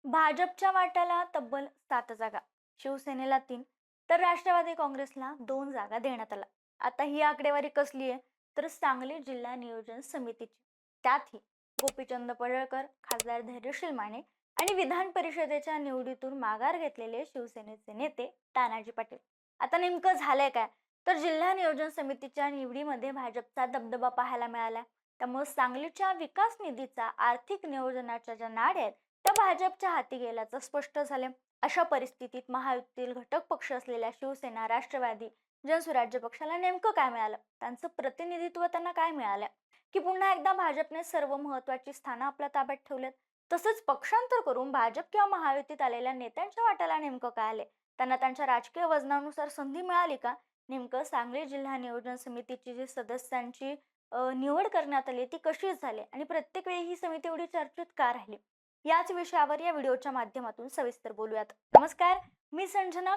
भाजपच्या वाट्याला तब्बल 7 जागा, शिवसेनेला 3, तर राष्ट्रवादी काँग्रेसला 2 जागा देण्यात आल्या. आता ही आकडेवारी कसली आहे? तर सांगली जिल्हा नियोजन समितीची. त्यातही गोपीचंद पडळकर, खासदार धैर्यशील माने आणि विधान परिषदेच्या निवडीतून माघार घेतलेले शिवसेनेचे नेते तानाजी पाटील. आता नेमकं झालंय काय? तर जिल्हा नियोजन समितीच्या निवडीमध्ये भाजपचा दबदबा पाहायला मिळाला. त्यामुळे सांगलीच्या विकास निधीचा आर्थिक नियोजनाच्या ज्या नाड्या आहेत त्या भाजपच्या हाती गेल्याचं स्पष्ट झाले. अशा परिस्थितीत महायुतीतील घटक पक्ष असलेल्या शिवसेना, राष्ट्रवादी, जनसुराज्य पक्षाला नेमकं काय मिळालं? त्यांचं प्रतिनिधित्व त्यांना काय मिळालं? की पुन्हा एकदा भाजपने सर्व महत्वाची स्थानं आपल्या ताब्यात ठेवलेत? तसंच पक्षांतर करून भाजप किंवा महायुतीत आलेल्या नेत्यांच्या वाट्याला नेमकं काय आले? त्यांना त्यांच्या राजकीय वजनानुसार संधी मिळाली का? नेमकं सांगली जिल्हा नियोजन समितीची जी सदस्यांची निवड करण्यात आली ती कशी झाली आणि प्रत्येक वेळी ही समिती एवढी चर्चेत का राहिली? याच विषयावर या व्हिडिओच्या माध्यमातून सविस्तर बोलूयात. नमस्कार, मी संजना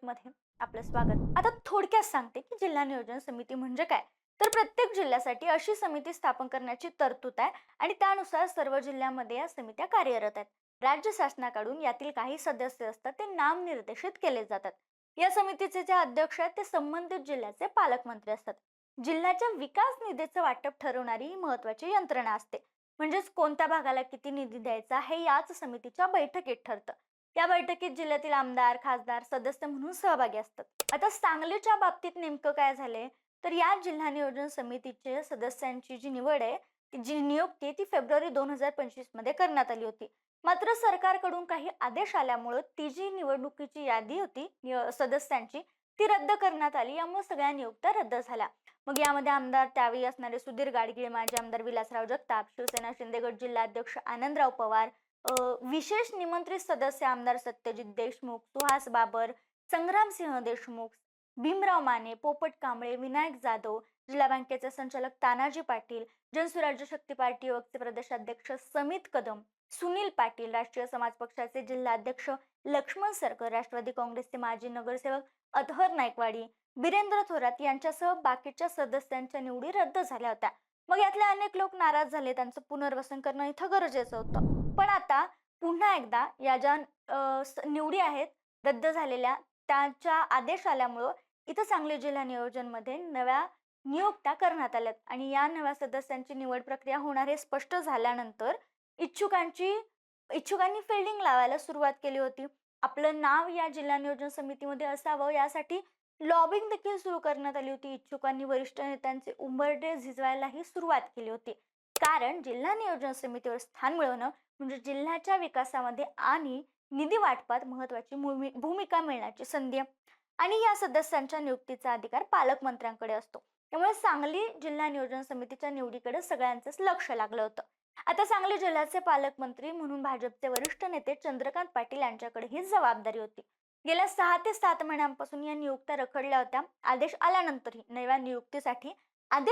मध्ये आपलं स्वागत. आता थोडक्यात सांगते की जिल्हा नियोजन समिती म्हणजे काय. तर प्रत्येक जिल्ह्यासाठी अशी समिती स्थापन करण्याची तरतूद आहे आणि त्यानुसार सर्व जिल्ह्यांमध्ये या समित्या कार्यरत आहेत. राज्य शासनाकडून यातील काही सदस्य असतात ते नामनिर्देशित केले जातात. या समितीचे जे अध्यक्ष आहेत ते संबंधित जिल्ह्याचे पालकमंत्री असतात. जिल्ह्याच्या विकास निधीचं वाटप ठरवणारी ही महत्वाची यंत्रणा असते. म्हणजेच कोणत्या भागाला किती निधी द्यायचा हे याच समितीच्या बैठकीत ठरतं. या बैठकीत जिल्ह्यातील आमदार, खासदार सदस्य म्हणून सहभागी असतात. आता सांगलीच्या बाबतीत नेमकं काय झालंय? तर या जिल्हा नियोजन समितीचे सदस्यांची जी निवड आहे, जी नियुक्ती ती फेब्रुवारी 2025 मध्ये करण्यात आली होती. मात्र सरकारकडून काही आदेश आल्यामुळे ती जी निवडणुकीची यादी होती सदस्यांची ती रद्द करण्यात आली. यामुळे सगळ्या नियुक्त्या रद्द झाल्या. मग यामध्ये आमदार त्यावेळी असणारे सुधीर गाडगीळ, माजी आमदार विलासराव जगताप, शिवसेना शिंदेगड जिल्हाध्यक्ष आनंदराव पवार, विशेष निमंत्रित सदस्य आमदार सत्यजित देशमुख, सुहास बाबर, संग्रामसिंह देशमुख, भीमराव माने, पोपट कांबळे, विनायक जाधव, जिल्हा बँकेचे संचालक तानाजी पाटील, जनसुराज्य शक्ती पार्टी युवकचे प्रदेशाध्यक्ष समित कदम, सुनील पाटील, राष्ट्रीय समाज पक्षाचे जिल्हाध्यक्ष लक्ष्मण सरकर, राष्ट्रवादी काँग्रेसचे माजी नगरसेवक अतहर नाईकवाडी, बिरेंद्र थोरात यांच्यासह बाकीच्या सदस्यांच्या निवडी रद्द झाल्या होत्या. मग यातले अनेक लोक नाराज झाले. त्यांचं पुनर्वसन करणं इथं गरजेचं होतं. पण आता पुन्हा एकदा या ज्या निवडी आहेत रद्द झालेल्या त्यांच्या आदेश आल्यामुळं इथं सांगली जिल्हा नियोजन मध्ये नव्या नियुक्त्या करण्यात आल्यात आणि या नव्या सदस्यांची निवड प्रक्रिया होणार हे स्पष्ट झाल्यानंतर इच्छुकांनी फिल्डिंग लावायला सुरुवात केली होती. आपलं नाव या जिल्हा नियोजन समितीमध्ये असावं यासाठी लॉबिंग देखील सुरू करण्यात आली होती. इच्छुकांनी वरिष्ठ नेत्यांचे उंबरठे झिजवायलाही सुरुवात केली होती. कारण जिल्हा नियोजन समितीवर स्थान मिळवणं म्हणजे जिल्ह्याच्या विकासामध्ये आणि निधी वाटपात महत्वाची भूमिका मिळण्याची संधी आहे. आणि या सदस्यांच्या नियुक्तीचा अधिकार पालकमंत्र्यांकडे असतो. त्यामुळे सांगली जिल्हा नियोजन समितीच्या निवडीकडे सगळ्यांचंच लक्ष लागलं होतं. आता सांगली जिल्ह्याचे पालकमंत्री म्हणून भाजपचे वरिष्ठ नेते चंद्रकांत पाटील यांच्याकडे ही जबाबदारी होती. गेल्या 6 ते 7 महिन्यांपासून या नियुक्त्या रखडल्या होत्या. आदेश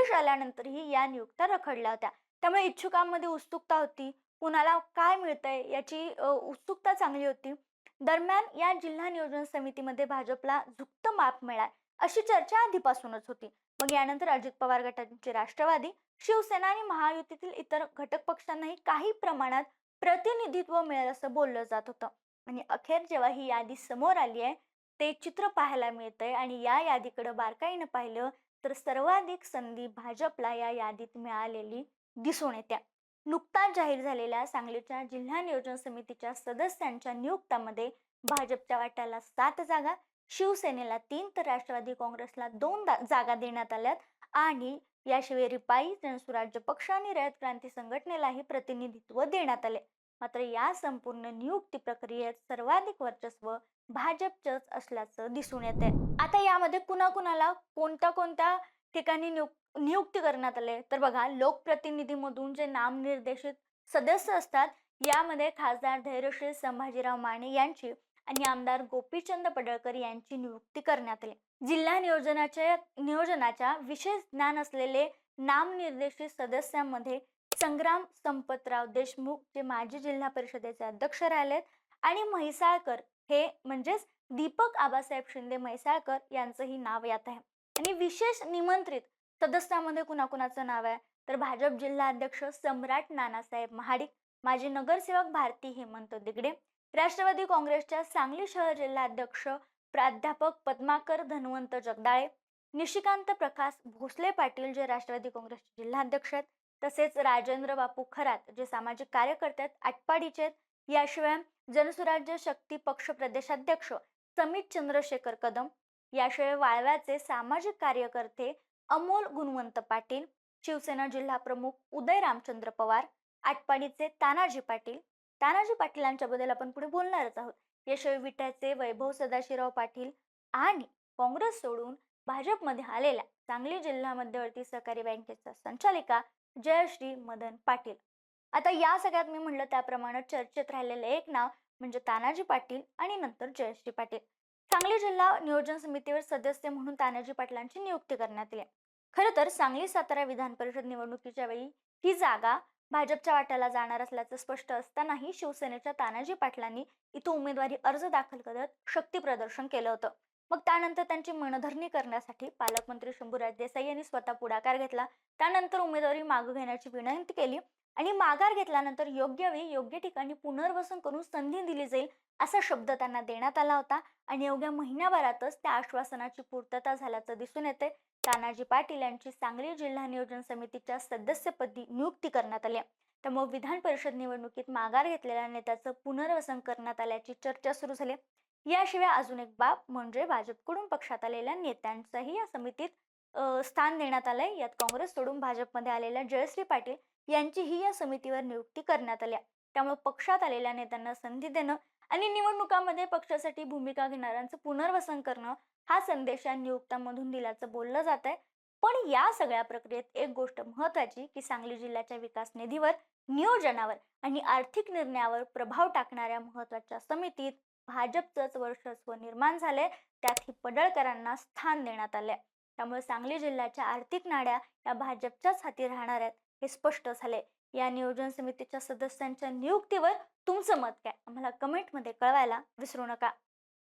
आल्यानंतरही या नियुक्त्या रखडल्या होत्या. त्यामुळे इच्छुकांमध्ये उत्सुकता होती. कुणाला काय मिळतंय याची उत्सुकता चांगली होती. दरम्यान या जिल्हा नियोजन समितीमध्ये भाजपला झुकतं माप मिळालं अशी चर्चा आधीपासूनच होती. मग यानंतर अजित पवार गटाचे राष्ट्रवादी, शिवसेना आणि महायुतीतील इतर घटक पक्षांनाही काही प्रमाणात प्रतिनिधित्व मिळेल असं बोललं जात होतं. आणि अखेर जेव्हा ही यादी समोर आली आहे ते चित्र पाहायला मिळतंय आणि या यादीकडे बारकाईनं पाहिलं तर सर्वाधिक संधी भाजपला या यादीत मिळालेली दिसून येत्या. नुकताच जाहीर झालेल्या सांगलीच्या जिल्हा नियोजन समितीच्या सदस्यांच्या नियुक्त्यामध्ये भाजपच्या वाट्याला 7 जागा, शिवसेनेला 3 तर राष्ट्रवादी काँग्रेसला 2 जागा देण्यात आल्यात आणि याशिवाय रिपाई, जनसुराज्य पक्ष आणि रयत क्रांती संघटनेलाही प्रतिनिधित्व देण्यात आले. मात्र या संपूर्ण नियुक्ती प्रक्रियेत सर्वाधिक वर्चस्व भाजपचंच असल्याचं दिसून येते. आता यामध्ये कुणाकुणाला कोणत्या कोणत्या ठिकाणी नियुक्ती करण्यात आले तर बघा, लोकप्रतिनिधीमधून जे नामनिर्देशित सदस्य असतात यामध्ये खासदार धैर्यशील संभाजीराव माने यांची आणि आमदार गोपीचंद पडळकर यांची नियुक्ती करण्यात आली. जिल्हा नियोजनाच्या विशेष ज्ञान असलेले नामनिर्देशित सदस्यांमध्ये संग्राम संपतराव देशमुख जे माजी जिल्हा परिषदेचे अध्यक्ष राहिलेत आणि म्हैसाळकर हे म्हणजेच दीपक आबासाहेब शिंदे म्हैसाळकर यांचंही नाव यात आहे. आणि विशेष निमंत्रित सदस्यामध्ये कुणाकुणाचं नाव आहे तर भाजप जिल्हा अध्यक्ष सम्राट नानासाहेब महाडिक, माजी नगरसेवक भारती हेमंत दिगडे, राष्ट्रवादी काँग्रेसच्या सांगली शहर जिल्हाध्यक्ष प्राध्यापक पद्माकर धन्वंत जगदाळे, निशिकांत प्रकाश भोसले पाटील जे राष्ट्रवादी काँग्रेसचे जिल्हाध्यक्ष आहेत, तसेच राजेंद्र बापू खरात जे सामाजिक कार्यकर्ते आहेत, आटपाडीचे आहेत. याशिवाय जनसुराज्य शक्ती पक्ष प्रदेशाध्यक्ष समित चंद्रशेखर कदम, याशिवाय वाळव्याचे सामाजिक कार्यकर्ते अमोल गुणवंत पाटील, शिवसेना जिल्हा प्रमुख उदय रामचंद्र पवार, आटपाडीचे तानाजी पाटील. तानाजी पाटीलांच्या बद्दल आपण पुढे बोलणारच आहोत. याशिवाय विट्याचे वैभव सदाशिवराव पाटील आणि काँग्रेस सोडून भाजपमध्ये आलेल्या सांगली जिल्हा मध्यवर्ती सहकारी बँकेच्या संचालिका जयश्री मदन पाटील. आता या सगळ्यात मी म्हणलं त्याप्रमाणे चर्चेत राहिलेले एक नाव म्हणजे तानाजी पाटील आणि नंतर जयश्री पाटील. सांगली जिल्हा नियोजन समितीवर सदस्य म्हणून तानाजी पाटलांची नियुक्ती करण्यात आली. खरं तर सांगली सातारा विधान परिषद निवडणुकीच्या वेळी ही जागा भाजपच्या वाट्याला जाणार असल्याचं स्पष्ट असतानाही शिवसेनेच्या तानाजी पाटलांनी इथं उमेदवारी अर्ज दाखल करत शक्ती प्रदर्शन केलं होतं. मग त्यानंतर त्यांची मनधरणी करण्यासाठी पालकमंत्री शंभूराज देसाई यांनी स्वतः पुढाकार घेतला. त्यानंतर उमेदवारी मागे घेण्याची विनंती केली आणि माघार घेतल्यानंतर योग्य वेळी योग्य ठिकाणी पुनर्वसन करून संधी दिली जाईल असा शब्द त्यांना देण्यात आला होता आणि अवघ्या महिन्याभरातच त्या आश्वासनाची पूर्तता झाल्याचं दिसून येते. तानाजी पाटील यांची सांगली जिल्हा नियोजन समितीच्या सदस्यपदी नियुक्ती करण्यात आली. त्यामुळे विधान परिषद निवडणुकीत माघार घेतलेल्या नेत्याचं पुनर्वसन करण्यात आल्याची चर्चा सुरू झाली. याशिवाय अजून एक बाब म्हणजे भाजपकडून पक्षात आलेल्या नेत्यांचंही या समितीत स्थान देण्यात आलंय. यात काँग्रेस सोडून भाजपमध्ये आलेल्या जयश्री पाटील यांचीही या समितीवर नियुक्ती करण्यात आली. त्यामुळे पक्षात आलेल्या नेत्यांना संधी देणं आणि निवडणुकांमध्ये पक्षासाठी भूमिका घेणाऱ्यांचं पुनर्वसन करणं हा संदेश या नियुक्त्यांमधून दिल्याचं बोललं जात आहे. पण या सगळ्या प्रक्रियेत एक गोष्ट महत्वाची की सांगली जिल्ह्याच्या विकास निधीवर, नियोजनावर आणि आर्थिक निर्णयावर प्रभाव टाकणाऱ्या महत्वाच्या समितीत भाजपचंच वर्चस्व निर्माण झाले. त्यातही पडळकरांना स्थान देण्यात आले. त्यामुळे सांगली जिल्ह्याच्या आर्थिक नाड्या या भाजपच्याच हाती राहणार आहेत हे स्पष्ट झाले. या नियोजन समितीच्या सदस्यांच्या नियुक्तीवर तुमचं मत काय आम्हाला कमेंटमध्ये कळवायला विसरू नका.